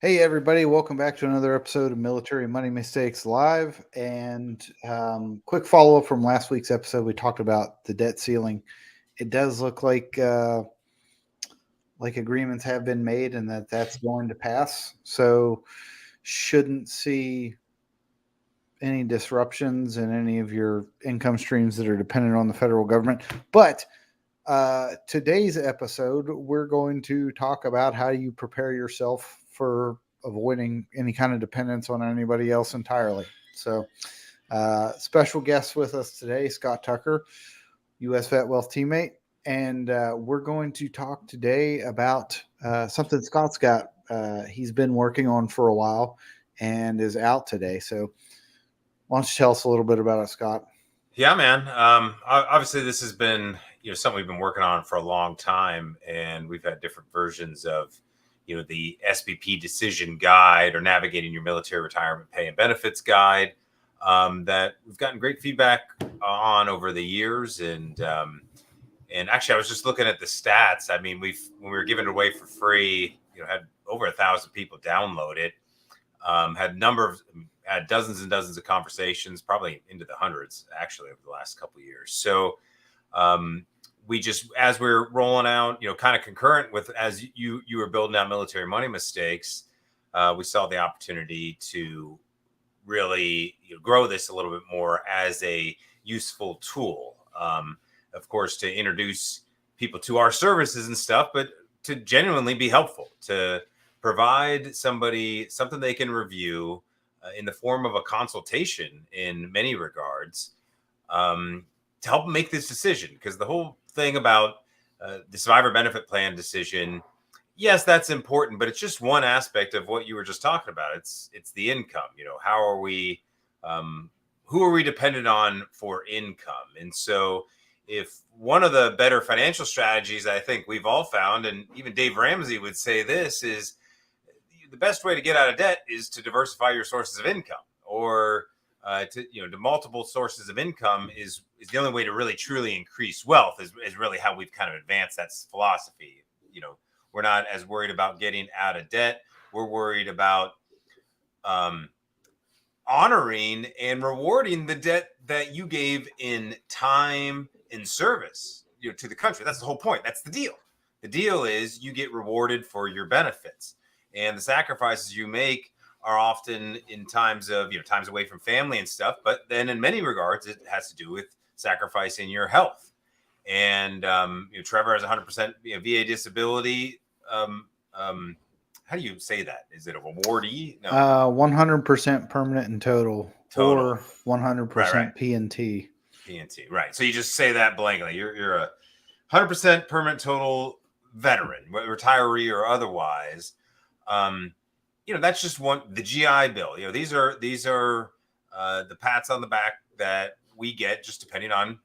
Hey, everybody, welcome back to another episode of Military Money Mistakes Live. And quick follow up from last week's episode, we talked about the debt ceiling. It does look like agreements have been made and that's going to pass. So, shouldn't see any disruptions in any of your income streams that are dependent on the federal government. But today's episode, we're going to talk about how you prepare yourself for avoiding any kind of dependence on anybody else entirely. So, special guest with us today, Scott Tucker, U.S. Vet Wealth teammate. And we're going to talk today about something Scott's got. He's been working on for a while and is out today. So, why don't you tell us a little bit about it, Scott? Yeah, man. Obviously, this has been something we've been working on for a long time, and we've had different versions of the SBP decision guide or navigating your military retirement pay and benefits guide that we've gotten great feedback on over the years. And actually, I was just looking at the stats. I mean, when we were giving it away for free, had over 1,000 people download it. Had dozens and dozens of conversations, probably into the hundreds actually over the last couple of years. So we just, as we're rolling out, kind of concurrent with as you were building out military money mistakes, we saw the opportunity to really grow this a little bit more as a useful tool. Of course, to introduce people to our services and stuff, but to genuinely be helpful, to provide somebody something they can review in the form of a consultation in many regards, to help them make this decision. Because the whole thing about the survivor benefit plan decision, yes, that's important, but it's just one aspect of what you were just talking about. It's the income. How are we, who are we dependent on for income? And so if one of the better financial strategies I think we've all found, and even Dave Ramsey would say this, is the best way to get out of debt is to diversify your sources of income, or to multiple sources of income is the only way to really truly increase wealth. Is really how we've kind of advanced that philosophy. We're not as worried about getting out of debt. We're worried about honoring and rewarding the debt that you gave in time and service to the country. That's the whole point. That's the deal. The deal is you get rewarded for your benefits. And the sacrifices you make are often in times of, times away from family and stuff. But then in many regards, it has to do with sacrificing your health. And Trevor has 100% VA disability. How do you say that? Is it a awardee? No. 100% permanent and total. Or 100% right. P&T. P&T, right. So you just say that blankly. You're a 100% permanent total veteran, retiree or otherwise. That's just the GI Bill. These are the pats on the back that we get just depending on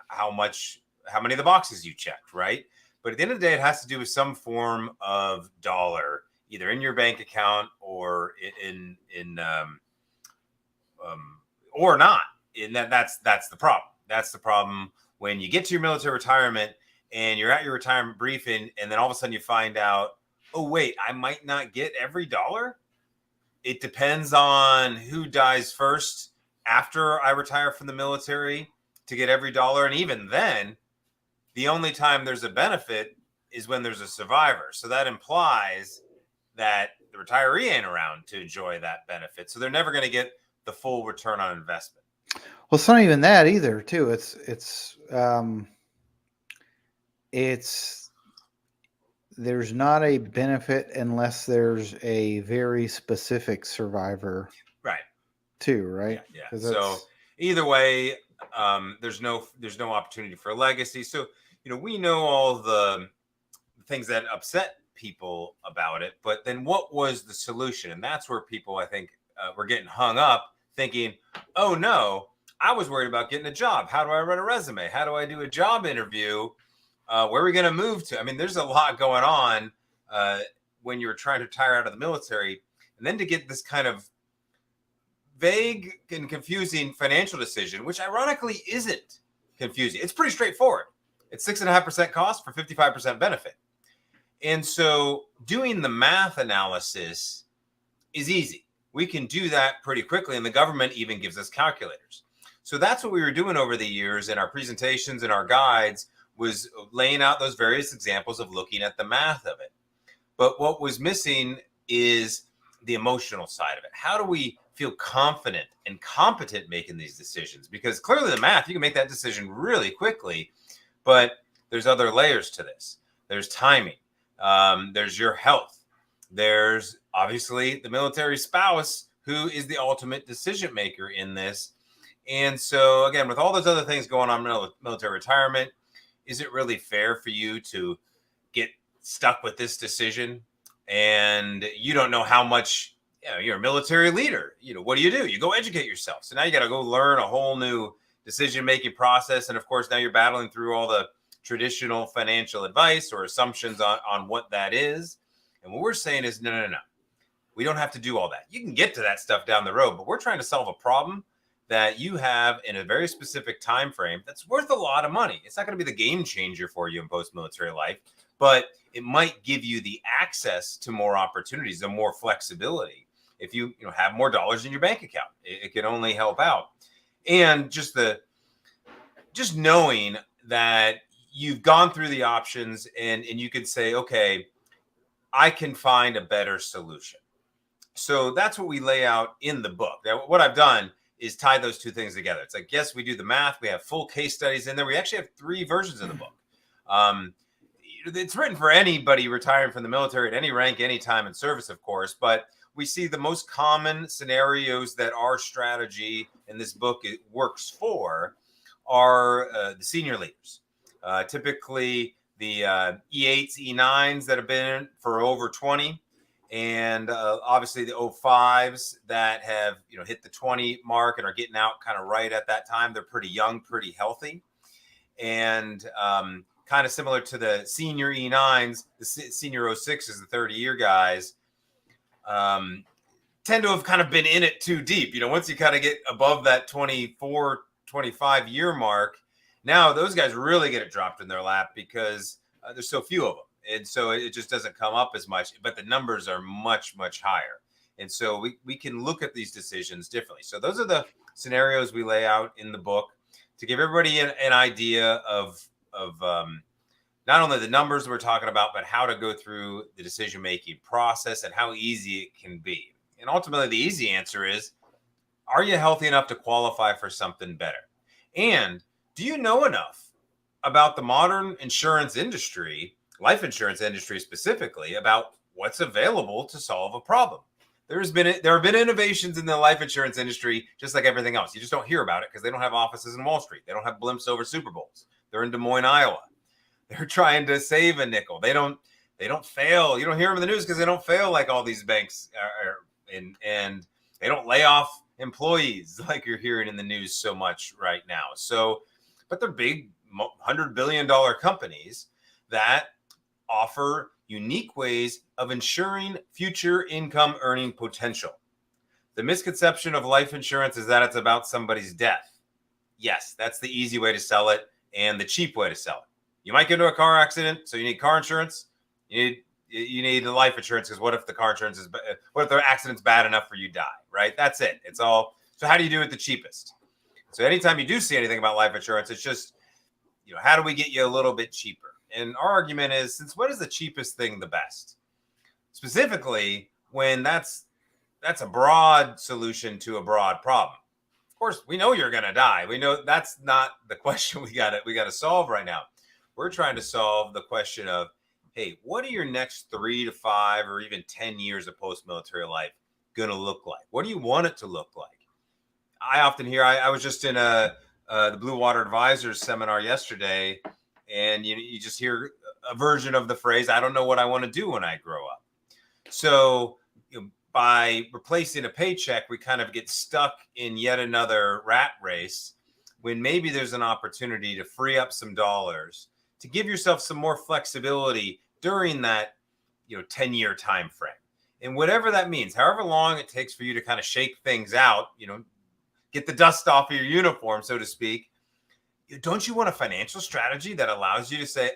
how many of the boxes you checked, right? But at the end of the day, it has to do with some form of dollar, either in your bank account or or not. And that's the problem. That's the problem when you get to your military retirement and you're at your retirement briefing, and then all of a sudden you find out, oh, wait, I might not get every dollar. It depends on who dies first after I retire from the military to get every dollar. And even then, the only time there's a benefit is when there's a survivor. So that implies that the retiree ain't around to enjoy that benefit. So they're never going to get the full return on investment. Well, it's not even that either, too. There's not a benefit unless there's a very specific survivor, right? Too, right? Yeah. So either way, there's no opportunity for a legacy. So we know all the things that upset people about it, but then what was the solution? And that's where people, I think, were getting hung up, thinking, oh no, I was worried about getting a job. How do I run a resume? How do I do a job interview? Where are we going to move to? I mean, there's a lot going on when you're trying to retire out of the military. And then to get this kind of vague and confusing financial decision, which ironically isn't confusing. It's pretty straightforward. It's 6.5% cost for 55% benefit. And so doing the math analysis is easy. We can do that pretty quickly, and the government even gives us calculators. So that's what we were doing over the years in our presentations and our guides, was laying out those various examples of looking at the math of it. But what was missing is the emotional side of it. How do we feel confident and competent making these decisions? Because clearly the math, you can make that decision really quickly, but there's other layers to this. There's timing. There's your health. There's obviously the military spouse, who is the ultimate decision maker in this. And so, again, with all those other things going on with military retirement, is it really fair for you to get stuck with this decision? And you don't know how much, you're a military leader. What do? You go educate yourself. So now you got to go learn a whole new decision-making process. And of course, now you're battling through all the traditional financial advice or assumptions on what that is. And what we're saying is, no. We don't have to do all that. You can get to that stuff down the road, but we're trying to solve a problem that you have in a very specific time frame that's worth a lot of money. It's not going to be the game changer for you in post-military life, but it might give you the access to more opportunities and more flexibility. If you have more dollars in your bank account, it can only help out. And just knowing that you've gone through the options and you could say, okay, I can find a better solution. So that's what we lay out in the book. Now, what I've done is tie those two things together. It's like, yes, we do the math. We have full case studies in there. We actually have 3 versions of the book. It's written for anybody retiring from the military at any rank, any time in service, of course. But we see the most common scenarios that our strategy in this book works for are the senior leaders. Typically, the E8s, E9s that have been for over 20, and obviously the O5s that have hit the 20 mark and are getting out kind of right at that time. They're pretty young, pretty healthy, and kind of similar to the senior E9s. The senior O6s, the 30-year guys, tend to have kind of been in it too deep. Once you kind of get above that 24, 25-year mark, now those guys really get it dropped in their lap because there's so few of them. And so it just doesn't come up as much, but the numbers are much, much higher. And so we can look at these decisions differently. So those are the scenarios we lay out in the book to give everybody an idea of not only the numbers we're talking about, but how to go through the decision-making process and how easy it can be. And ultimately, the easy answer is, are you healthy enough to qualify for something better? And do you know enough about the modern insurance industry, life insurance industry specifically, about what's available to solve a problem? There have been innovations in the life insurance industry, just like everything else. You just don't hear about it because they don't have offices in Wall Street. They don't have blimps over Super Bowls. They're in Des Moines, Iowa. They're trying to save a nickel. They don't fail. You don't hear them in the news because they don't fail like all these banks are, and they don't lay off employees like you're hearing in the news so much right now. So, but they're big $100 billion companies that offer unique ways of ensuring future income earning potential. The misconception of life insurance is that it's about somebody's death. Yes, that's the easy way to sell it and the cheap way to sell it. You might get into a car accident, so you need car insurance. You need the life insurance because what if the accident's bad enough for you to die, right? That's it. It's all. So how do you do it the cheapest? So anytime you do see anything about life insurance, it's just, how do we get you a little bit cheaper? And our argument is, since what is the cheapest thing the best? Specifically, when that's a broad solution to a broad problem. Of course, we know you're going to die. We know that's not the question we got to solve right now. We're trying to solve the question of, hey, what are your next 3 to 5 or even 10 years of post-military life going to look like? What do you want it to look like? I often hear, I was just in the Blue Water Advisors seminar yesterday, and you just hear a version of the phrase, I don't know what I want to do when I grow up. So by replacing a paycheck, we kind of get stuck in yet another rat race when maybe there's an opportunity to free up some dollars to give yourself some more flexibility during that 10-year time frame. And whatever that means, however long it takes for you to kind of shake things out, get the dust off of your uniform, so to speak. Don't you want a financial strategy that allows you to say,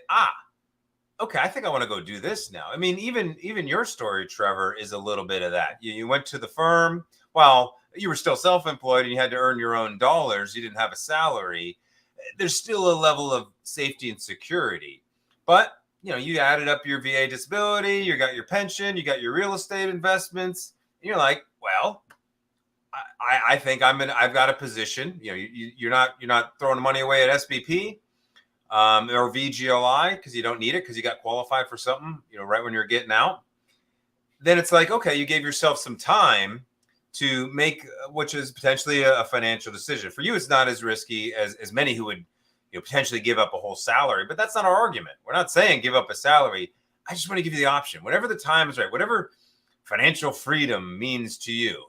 okay, I think I want to go do this now. I mean, even your story, Trevor, is a little bit of that. You went to the firm. Well, you were still self-employed and you had to earn your own dollars. You didn't have a salary. There's still a level of safety and security. But, you added up your VA disability, you got your pension, you got your real estate investments. And you're like, well, I think I've got a position. You're not throwing money away at SBP or VGLI because you don't need it because you got qualified for something, right when you're getting out. Then it's like, okay, you gave yourself some time to make, which is potentially a financial decision. For you, it's not as risky as many who would potentially give up a whole salary, but that's not our argument. We're not saying give up a salary. I just want to give you the option. Whenever the time is right, whatever financial freedom means to you,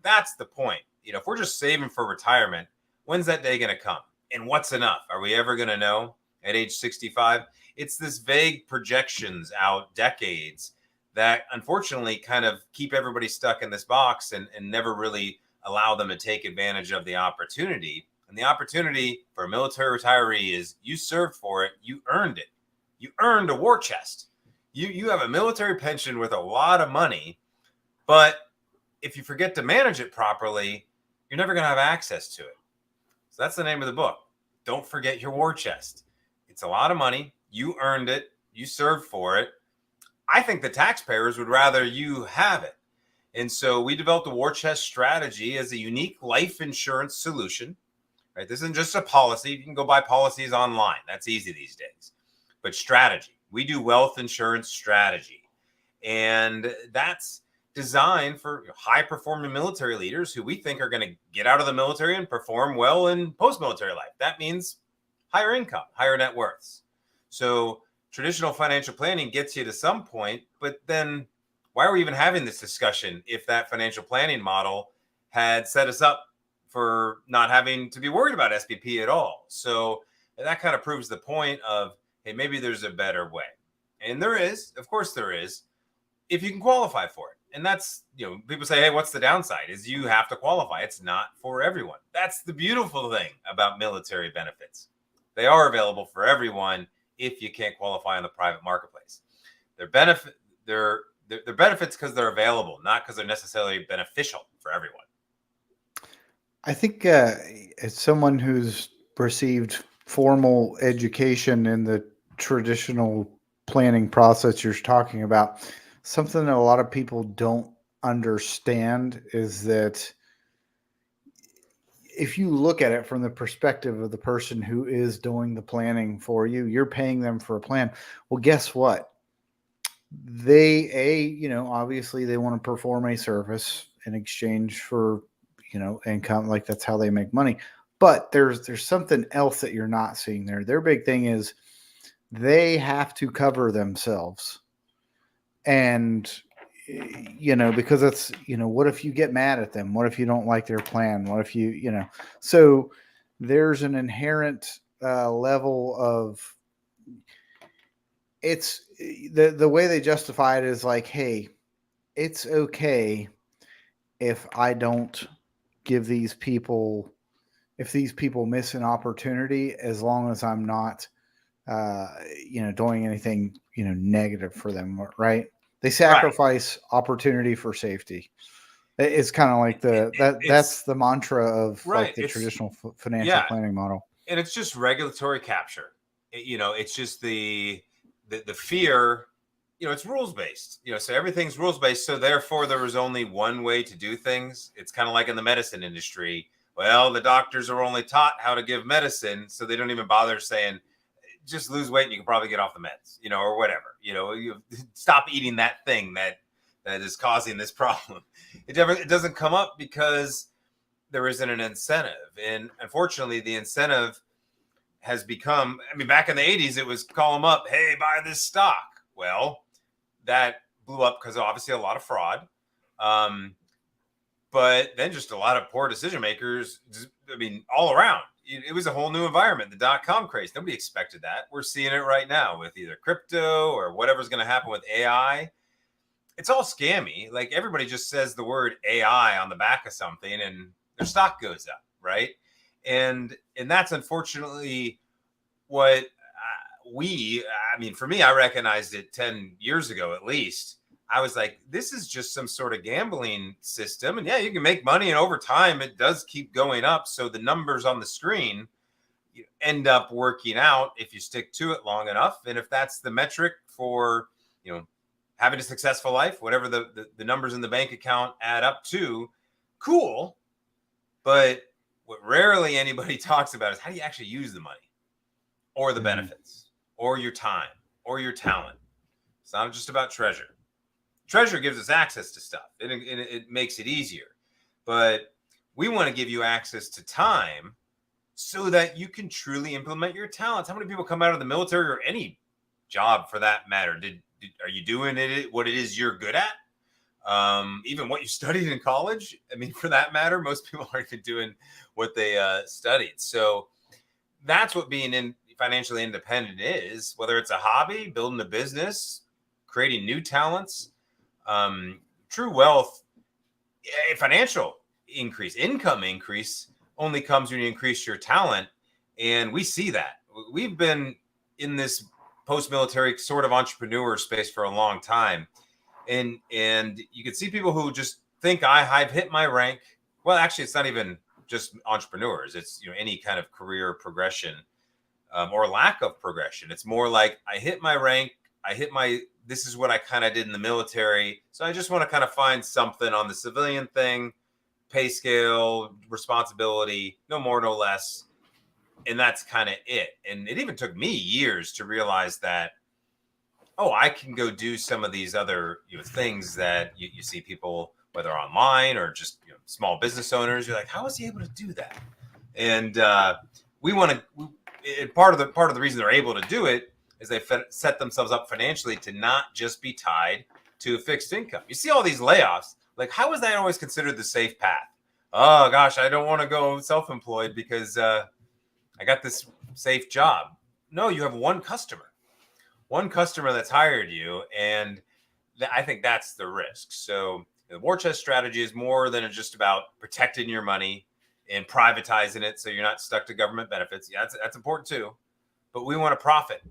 that's the point. If we're just saving for retirement, when's that day going to come? And what's enough? Are we ever going to know at age 65? It's this vague projections out decades that unfortunately kind of keep everybody stuck in this box and never really allow them to take advantage of the opportunity. And the opportunity for a military retiree is you served for it, you earned it. You earned a war chest. You have a military pension with a lot of money, but if you forget to manage it properly, you're never going to have access to it. So that's the name of the book. Don't forget your war chest. It's a lot of money. You earned it. You served for it. I think the taxpayers would rather you have it. And so we developed a war chest strategy as a unique life insurance solution. Right? This isn't just a policy. You can go buy policies online. That's easy these days. But strategy. We do wealth insurance strategy. And that's designed for high-performing military leaders who we think are going to get out of the military and perform well in post-military life. That means higher income, higher net worths. So traditional financial planning gets you to some point, but then why are we even having this discussion if that financial planning model had set us up for not having to be worried about SBP at all? So that kind of proves the point of, hey, maybe there's a better way. And there is, of course there is, if you can qualify for it. And that's, people say, hey, what's the downside? Is you have to qualify. It's not for everyone. That's the beautiful thing about military benefits. They are available for everyone if you can't qualify in the private marketplace. They're benefits because they're available, not because they're necessarily beneficial for everyone. I think as someone who's received formal education in the traditional planning process you're talking about, something that a lot of people don't understand is that if you look at it from the perspective of the person who is doing the planning for you, you're paying them for a plan. Well, guess what? Obviously they want to perform a service in exchange for, income. Like that's how they make money. But there's something else that you're not seeing there. Their big thing is they have to cover themselves. And, because it's, what if you get mad at them? What if you don't like their plan? What if so there's an inherent level of, it's the way they justify it is like, hey, it's okay if I don't give these people, if these people miss an opportunity, as long as I'm not, doing anything, negative for them. Right. They sacrifice opportunity for safety. It's kind of like that's the mantra of like the traditional financial planning model. And it's just regulatory capture. It's just the fear, it's rules based, so everything's rules based. So therefore there was only one way to do things. It's kind of like in the medicine industry. Well, the doctors are only taught how to give medicine, so they don't even bother saying, just lose weight and you can probably get off the meds, or whatever, you stop eating that thing that is causing this problem. It doesn't come up because there isn't an incentive. And unfortunately, the incentive has become, back in the 80s, it was call them up, hey, buy this stock. Well, that blew up because obviously a lot of fraud. But then just a lot of poor decision makers, all around. It was a whole new environment, the dot-com craze. Nobody expected that. We're seeing it right now with either crypto or whatever's going to happen with AI. It's all scammy. Like everybody just says the word AI on the back of something and their stock goes up, right? And that's unfortunately what I mean, for me, I recognized it 10 years ago, at least. I was like, this is just some sort of gambling system. And yeah, you can make money. And over time, it does keep going up. So the numbers on the screen end up working out if you stick to it long enough. And if that's the metric for, having a successful life, whatever the numbers in the bank account add up to, cool. But what rarely anybody talks about is how do you actually use the money or the benefits or your time or your talent. It's not just about treasure. Treasure gives us access to stuff. It makes it easier. But we want to give you access to time so that you can truly implement your talents. How many people come out of the military or any job for that matter? Are you doing what it is you're good at? Even what you studied in college? I mean, for that matter, most people aren't even doing what they studied. So that's what being financially independent is, whether it's a hobby, building a business, creating new talents. True wealth, a financial increase, income increase only comes when you increase your talent. And we see that. We've been in this post-military sort of entrepreneur space for a long time. And you can see people who just think I've hit my rank. Well, actually, it's not even just entrepreneurs. It's, any kind of career progression or lack of progression. It's more like I hit my rank. This is what I kind of did in the military. So I just want to kind of find something on the civilian thing, pay scale, responsibility, no more, no less. And that's kind of it. And it even took me years to realize that, I can go do some of these other things that you see people, whether online or just small business owners. You're like, how is he able to do that? And we want to. Part of the reason they're able to do it is they set themselves up financially to not just be tied to a fixed income. You see all these layoffs. Like, how is that always considered the safe path? Oh gosh, I don't want to go self-employed because I got this safe job. No, you have one customer that's hired you. And I think that's the risk. So the war chest strategy is more than just about protecting your money and privatizing it so you're not stuck to government benefits. Yeah, that's important too. But we want to profit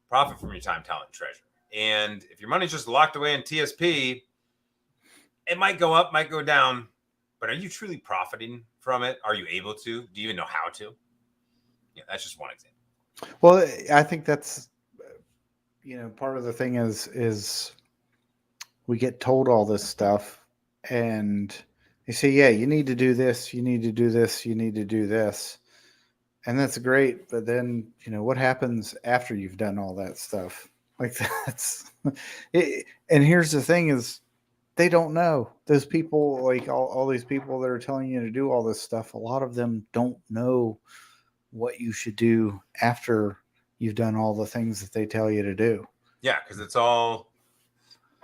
from your time, talent, and treasure. And if your money's just locked away in TSP, it might go up, might go down. But are you truly profiting from it? Are you able to? Do you even know how to? Yeah, that's just one example. Well, I think that's, part of the thing is we get told all this stuff and they say, yeah, you need to do this, you need to do this, you need to do this. And that's great. But then, what happens after you've done all that stuff? Like that's it. And here's the thing is they don't know. Those people, like all these people that are telling you to do all this stuff, a lot of them don't know what you should do after you've done all the things that they tell you to do. Yeah, because it's all,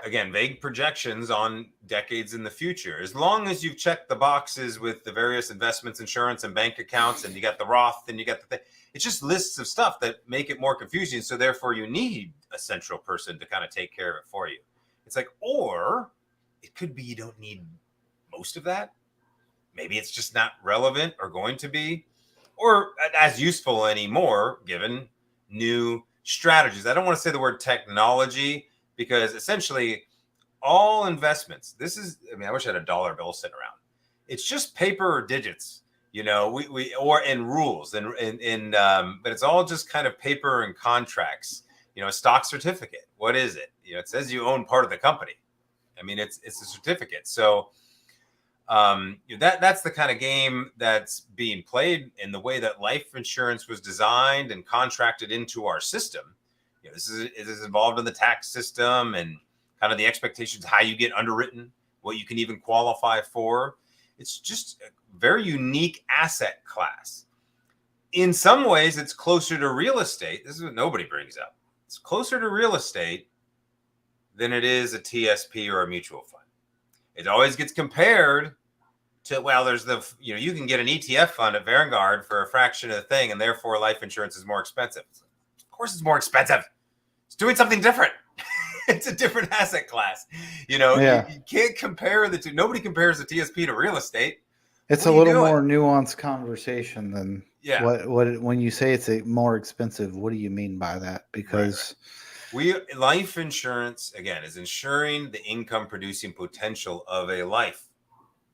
again, vague projections on decades in the future. As long as you've checked the boxes with the various investments, insurance, and bank accounts, and you got the Roth, and you got the thing, it's just lists of stuff that make it more confusing. So therefore, you need a central person to kind of take care of it for you. It's like, or it could be you don't need most of that. Maybe it's just not relevant or going to be, or as useful anymore, given new strategies. I don't want to say the word technology because essentially all investments, I wish I had a dollar bill sitting around. It's just paper or digits, or in rules but it's all just kind of paper and contracts, a stock certificate. What is it? It says you own part of the company. I mean, it's a certificate. So that's the kind of game that's being played in the way that life insurance was designed and contracted into our system. This is involved in the tax system and kind of the expectations, how you get underwritten, what you can even qualify for. It's just a very unique asset class. In some ways, it's closer to real estate. This is what nobody brings up. It's closer to real estate than it is a TSP or a mutual fund. It always gets compared to, there's you can get an ETF fund at Vanguard for a fraction of the thing, and therefore life insurance is more expensive. Of course it's more expensive. It's doing something different. It's a different asset class. You can't compare the two. Nobody compares the TSP to real estate. It's a little more nuanced conversation than Yeah. What when you say it's more expensive, what do you mean by that? Right. Because Life insurance again is insuring the income producing potential of a life.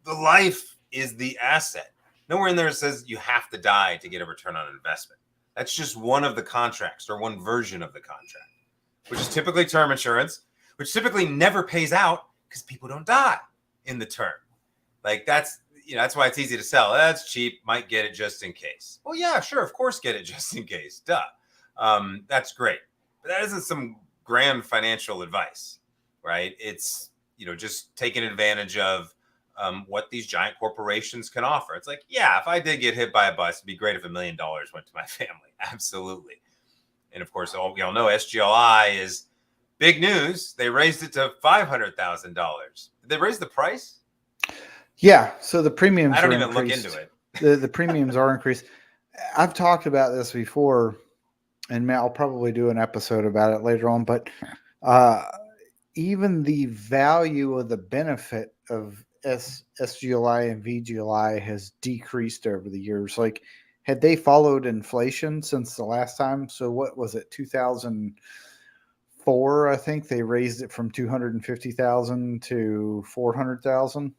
The life is the asset. Nowhere in there says you have to die to get a return on investment. That's just one of the contracts or one version of the contract, which is typically term insurance, which typically never pays out because people don't die in the term. Like that's why it's easy to sell. That's cheap. Might get it just in case. Well, yeah, sure, of course, get it just in case. Duh. That's great, but that isn't some grand financial advice, right? It's just taking advantage of what these giant corporations can offer. It's like, yeah, if I did get hit by a bus, it'd be great if $1 million went to my family. Absolutely. And of course, we all know SGLI is big news. They raised it to $500,000. Did they raise the price? yeah, so the premiums I don't are even look increased. into it. The premiums are increased. I've talked about this before, and I'll probably do an episode about it later on. But uh, even the value of the benefit of SGLI and VGLI has decreased over the years. Like, had they followed inflation since the last time? So what was it, 2004? I think they raised it from 250,000 to 400,000.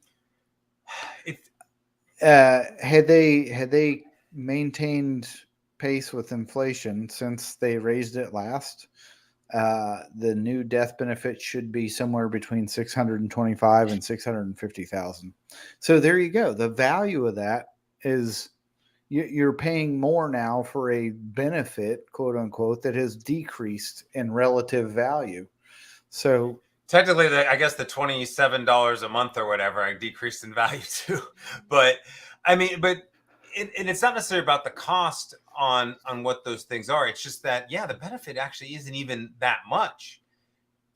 Had they maintained pace with inflation since they raised it last, the new death benefit should be somewhere between 625 and 650,000. So there you go. The value of that is you're paying more now for a benefit, quote unquote, that has decreased in relative value. So technically, I guess the $27 a month or whatever I decreased in value too. But I mean, and it's not necessarily about the cost on what those things are. It's just that the benefit actually isn't even that much.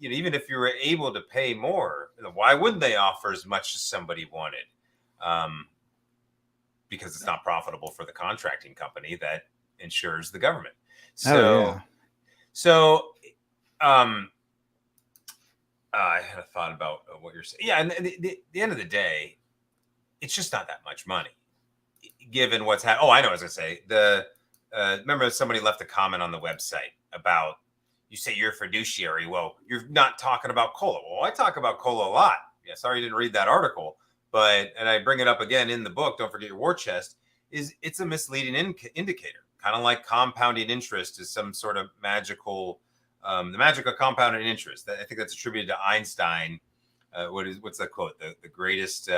Even if you were able to pay more, why wouldn't they offer as much as somebody wanted? Because it's not profitable for the contracting company that insures the government. I had a thought about what you're saying. Yeah, and the end of the day, it's just not that much money, given what's happening. Oh, I know what I was going to say. Remember somebody left a comment on the website about, you say you're a fiduciary. Well, you're not talking about COLA. Well, I talk about COLA a lot. Yeah, sorry you didn't read that article. And I bring it up again in the book, Don't Forget Your War Chest, it's a misleading indicator. Kind of like compounding interest is some sort of magical, the magic of compounding interest. I think that's attributed to Einstein. What's that quote? The greatest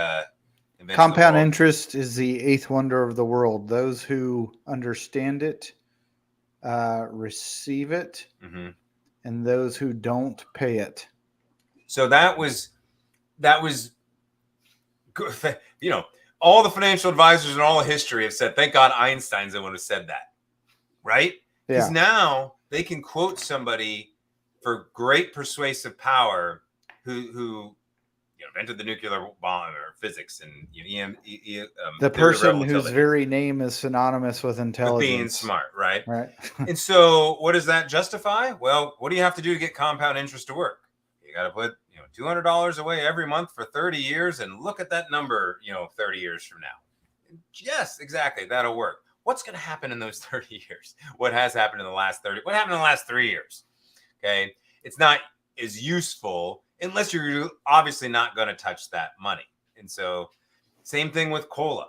compound interest is the eighth wonder of the world. Those who understand it receive it, and those who don't pay it. So that was good. All the financial advisors in all of history have said, thank God Einstein's the one who said that, right? Because now they can quote somebody for great persuasive power who invented the nuclear bomb or physics and the person whose very name is synonymous with intelligence, with being smart, right? Right. And so, what does that justify? Well, what do you have to do to get compound interest to work? You got to put $200 away every month for 30 years, and look at that number, 30 years from now. Yes, exactly, that'll work. What's going to happen in those 30 years? What has happened in the last 30? What happened in the last 3 years? Okay, it's not as useful unless you're obviously not going to touch that money. And so, same thing with COLA.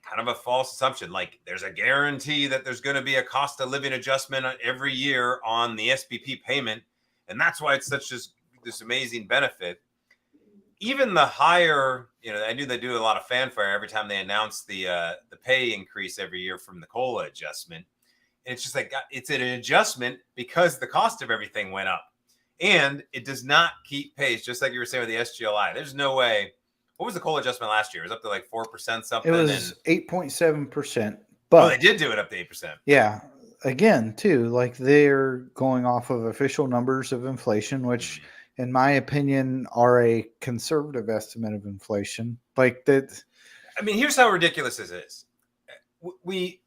Kind of a false assumption. Like, there's a guarantee that there's going to be a cost of living adjustment every year on the SPP payment, and that's why it's such this amazing benefit. Even the higher, I knew they do a lot of fanfare every time they announce the pay increase every year from the COLA adjustment. And it's just like, it's an adjustment because the cost of everything went up, and it does not keep pace. Just like you were saying with the SGLI, there's no way. What was the COLA adjustment last year? It was up to like 4% something. It was 8.7%. But they did do it up to 8%. Yeah. Again, too, like they're going off of official numbers of inflation, which, in my opinion, are a conservative estimate of inflation. Like that. I mean, here's how ridiculous this is. We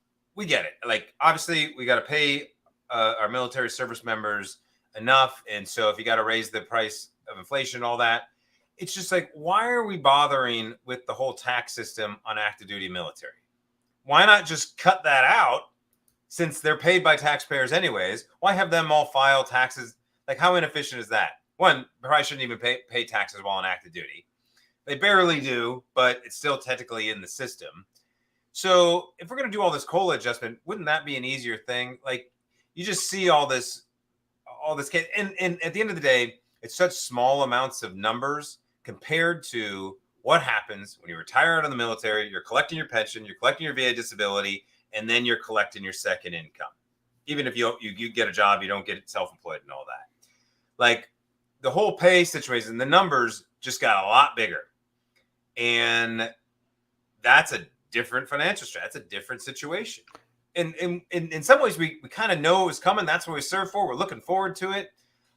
get it. Like, obviously, we got to pay our military service members enough, and so if you got to raise the price of inflation and all that, it's just like, why are we bothering with the whole tax system on active duty military? why not just cut that out? Since they're paid by taxpayers anyways, why have them all file taxes? Like, how inefficient is that? One, probably shouldn't even pay taxes while on active duty. They barely do, but it's still technically in the system. So if we're going to do all this COLA adjustment, wouldn't that be an easier thing? Like, you just see all this, and at the end of the day, it's such small amounts of numbers compared to what happens when you retire out of the military. You're collecting your pension, you're collecting your VA disability, and then you're collecting your second income. Even if you get a job, you don't get self-employed and all that. Like, the whole pay situation, the numbers just got a lot bigger. And that's a different financial strategy. That's a different situation. And in some ways, we kind of know it was coming. That's what we serve for. We're looking forward to it.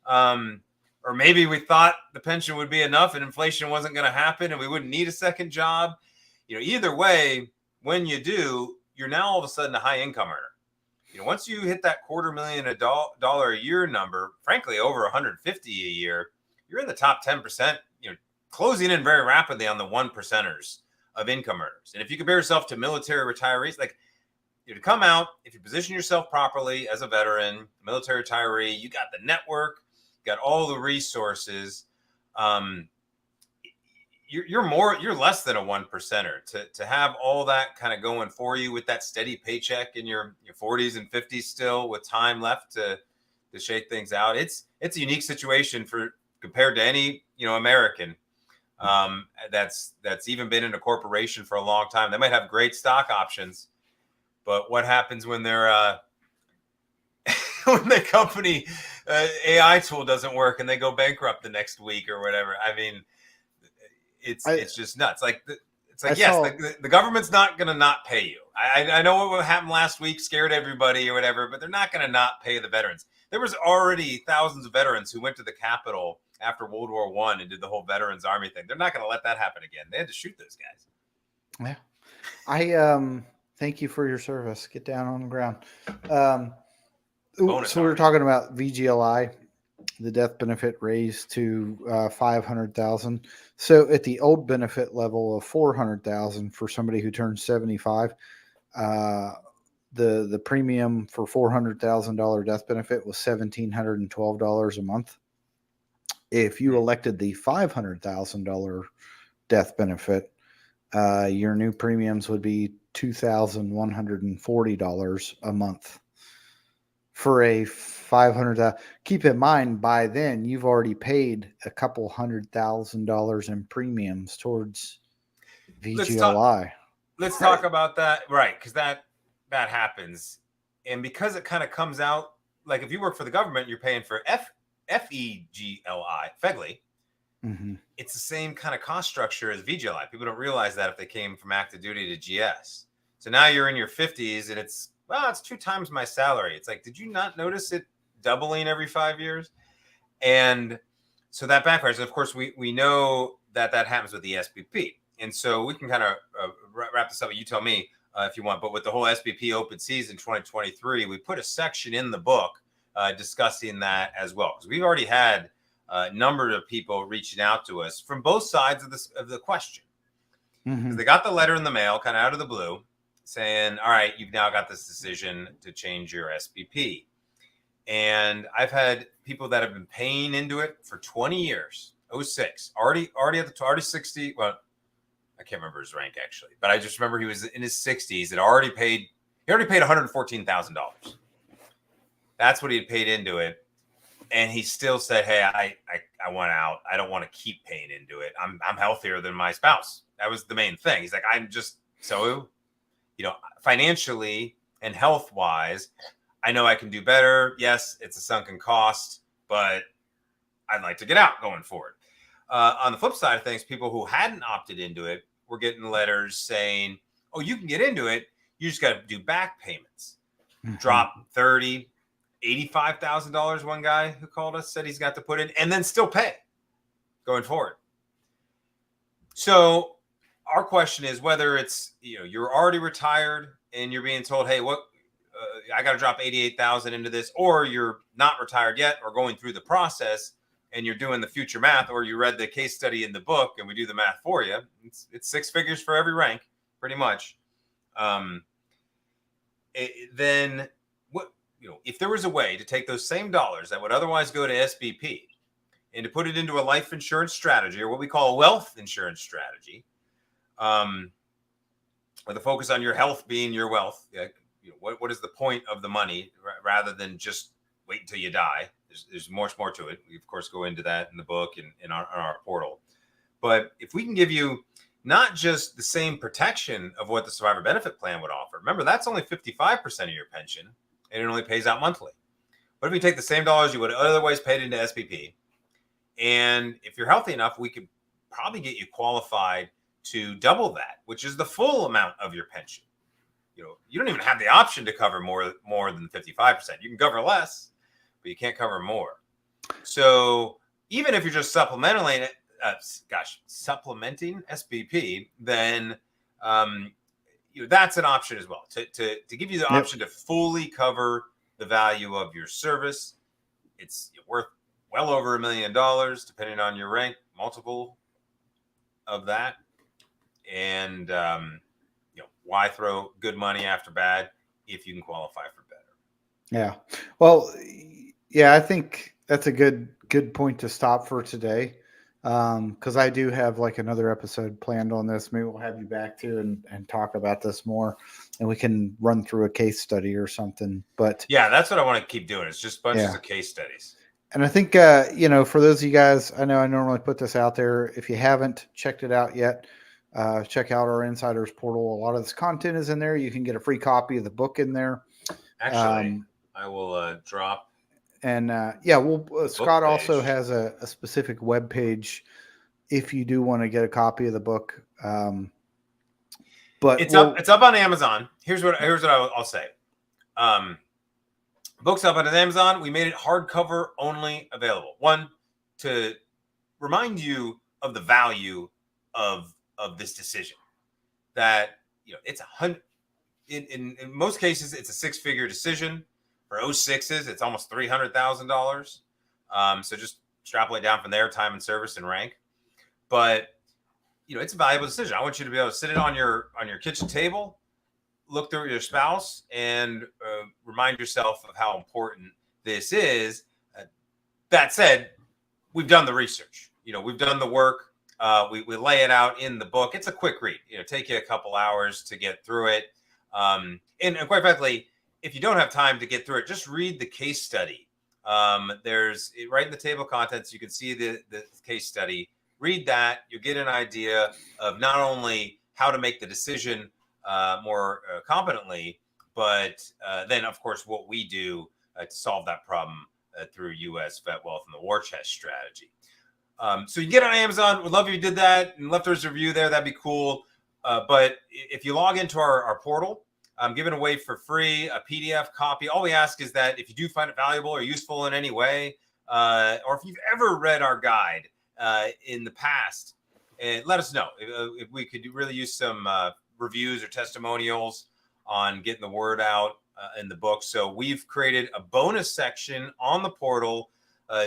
Or maybe we thought the pension would be enough and inflation wasn't going to happen and we wouldn't need a second job. Either way, when you do, you're now all of a sudden a high income earner. Once you hit that $250,000 a year number, frankly, over 150 a year, you're in the top 10%, closing in very rapidly on the 1%ers of income earners. And if you compare yourself to military retirees, like, to come out, if you position yourself properly as a veteran, military retiree, you got the network, you got all the resources. You're less than a 1%er to have all that kind of going for you with that steady paycheck in your 40s and 50s still with time left to shake things out. It's a unique situation compared to any American that's even been in a corporation for a long time. They might have great stock options, but what happens when they're when the company AI tool doesn't work and they go bankrupt the next week or whatever? I mean, it's just nuts. The government's not going to not pay you. I know what happened last week scared everybody or whatever, but they're not going to not pay the veterans. There was already thousands of veterans who went to the Capitol after World War I and did the whole Veterans Army thing. They're not going to let that happen again. They had to shoot those guys. Yeah. I thank you for your service. Get down on the ground. So we were talking about VGLI, the death benefit raised to $500,000. So at the old benefit level of $400,000 for somebody who turns 75, the premium for $400,000 death benefit was $1,712 a month. If you elected the $500,000 death benefit, your new premiums would be $2,140 a month for a $500,000. Keep in mind, by then you've already paid a couple $100,000 in premiums towards VGLI. Let's talk about that, right? Because that happens, and because it kind of comes out like if you work for the government, you're paying for FEGLI. Mm-hmm. It's the same kind of cost structure as VGLI. People don't realize that if they came from active duty to GS. So now you're in your 50s and it's 2 times my salary. It's like, did you not notice it doubling every 5 years? And so that backfires. And of course, we know that happens with the SPP. And so we can kind of wrap this up. You tell me if you want. But with the whole SPP open season 2023, we put a section in the book discussing that as well. Because we've already had a number of people reaching out to us from both sides of the question. Mm-hmm. They got the letter in the mail kind of out of the blue saying, all right, you've now got this decision to change your SPP. And I've had people that have been paying into it for 20 years, 06, already 60. Well, I can't remember his rank actually, but I just remember he was in his 60s. He already paid $114,000. That's what he had paid into it. And he still said, hey, I want out. I don't want to keep paying into it. I'm healthier than my spouse. That was the main thing. He's like, I'm just so, financially and health wise, I know I can do better. Yes, it's a sunken cost, but I'd like to get out going forward. On the flip side of things, people who hadn't opted into it were getting letters saying, oh, you can get into it. You just got to do back payments. Mm-hmm. Drop $30,000, $85,000. One guy who called us said he's got to put in and then still pay going forward. So our question is whether it's, you're already retired and you're being told, hey, I got to drop $88,000 into this, or you're not retired yet or going through the process and you're doing the future math, or you read the case study in the book and we do the math for you. It's 6 figures for every rank, pretty much. then what, if there was a way to take those same dollars that would otherwise go to SBP and to put it into a life insurance strategy, or what we call a wealth insurance strategy, with a focus on your health being your wealth. What is the point of the money, rather than just wait until you die? There's much more to it. We, of course, go into that in the book and in our portal. But if we can give you not just the same protection of what the survivor benefit plan would offer, remember, that's only 55% of your pension, and it only pays out monthly. But if you take the same dollars you would otherwise paid into SPP, and if you're healthy enough, we could probably get you qualified to double that, which is the full amount of your pension. You don't even have the option to cover more than 55%. You can cover less, but you can't cover more. So even if you're just supplementing SBP, then that's an option as well. To give you the option to fully cover the value of your service. It's worth well over $1 million, depending on your rank, multiple of that. And why throw good money after bad if you can qualify for better? Yeah. Well, yeah, I think that's a good point to stop for today. Because I do have like another episode planned on this. Maybe we'll have you back too and talk about this more, and we can run through a case study or something. But yeah, that's what I want to keep doing. It's just bunches of case studies. And I think, for those of you guys, I know I normally put this out there. If you haven't checked it out yet, check out our Insiders portal. A lot of this content is in there. You can get a free copy of the book in there. Actually, I will drop. And Scott also has a specific web page if you do want to get a copy of the book. But it's up on Amazon. Here's what I'll say. Book's up on Amazon. We made it hardcover only available. One, to remind you of the value of this decision. That it's in most cases it's a six-figure decision. For 06s, it's almost $300,000. So just extrapolate down from there, time and service and rank. But it's a valuable decision. I want you to be able to sit it on your kitchen table, look through your spouse, and remind yourself of how important this is. That said, we've done the research. We've done the work. We lay it out in the book. It's a quick read. Take you a couple hours to get through it. And quite frankly, if you don't have time to get through it, just read the case study. There's right in the table of contents. You can see the case study. Read that. You get an idea of not only how to make the decision more competently, but then, of course, what we do to solve that problem through U.S. Vet Wealth and the War Chest strategy. So you can get it on Amazon. Would love if you did that and left us a review there. That'd be cool. But if you log into our portal, I'm giving away for free a PDF copy. All we ask is that if you do find it valuable or useful in any way, or if you've ever read our guide in the past, let us know. If we could really use some reviews or testimonials on getting the word out in the book. So we've created a bonus section on the portal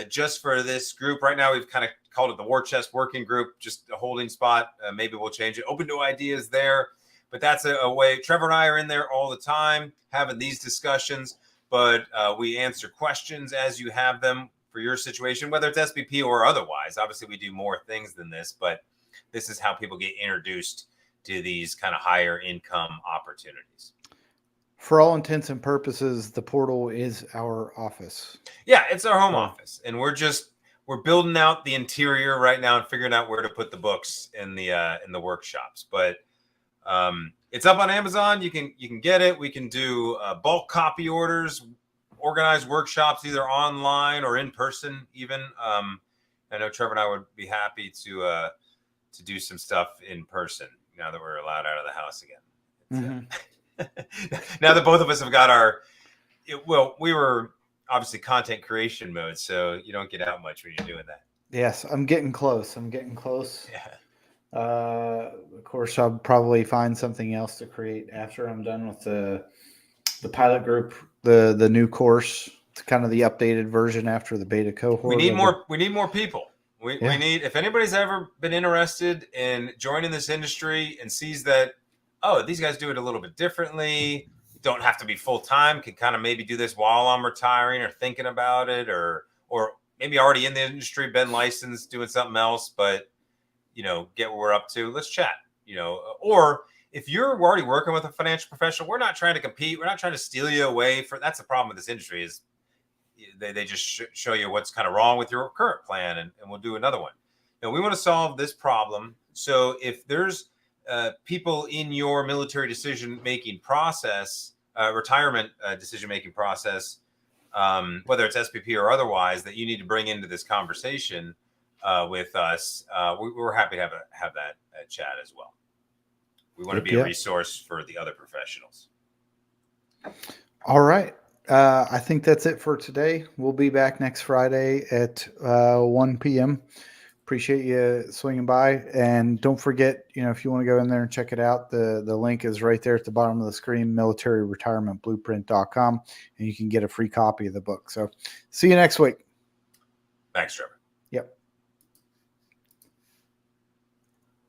just for this group. Right now, we've kind of called it the War Chest Working Group, just a holding spot. Maybe we'll change it. Open to ideas there. But that's a way. Trevor and I are in there all the time having these discussions, but we answer questions as you have them for your situation, whether it's SBP or otherwise. Obviously, we do more things than this, but this is how people get introduced to these kind of higher income opportunities. For all intents and purposes, the portal is our office. Yeah, it's our home office, and we're building out the interior right now and figuring out where to put the books in the workshops, but. It's up on Amazon. You can get it. We can do bulk copy orders, organize workshops, either online or in person even. I know Trevor and I would be happy to do some stuff in person now that we're allowed out of the house again. Now that both of us have got we were obviously content creation mode, so you don't get out much when you're doing that. Yes, I'm getting close. Yeah. Of course, I'll probably find something else to create after I'm done with the pilot group, the new course. It's kind of the updated version after the beta cohort. We need more people. We need, if anybody's ever been interested in joining this industry and sees that, these guys do it a little bit differently. don't have to be full time, can kind of maybe do this while I'm retiring or thinking about it, or maybe already in the industry, been licensed, doing something else, but get what we're up to. Let's chat. Or if you're already working with a financial professional, we're not trying to compete. We're not trying to steal you away. That's the problem with this industry is they just show you what's kind of wrong with your current plan, and we'll do another one. Now, we want to solve this problem. So if there's people in your military decision-making process, retirement decision-making process, whether it's SPP or otherwise, that you need to bring into this conversation with us, we're happy to have that chat as well. We want to be a resource for the other professionals. All right. I think that's it for today. We'll be back next Friday at 1 p.m. Appreciate you swinging by. And don't forget, if you want to go in there and check it out, the link is right there at the bottom of the screen, militaryretirementblueprint.com, and you can get a free copy of the book. So see you next week. Thanks, Trevor.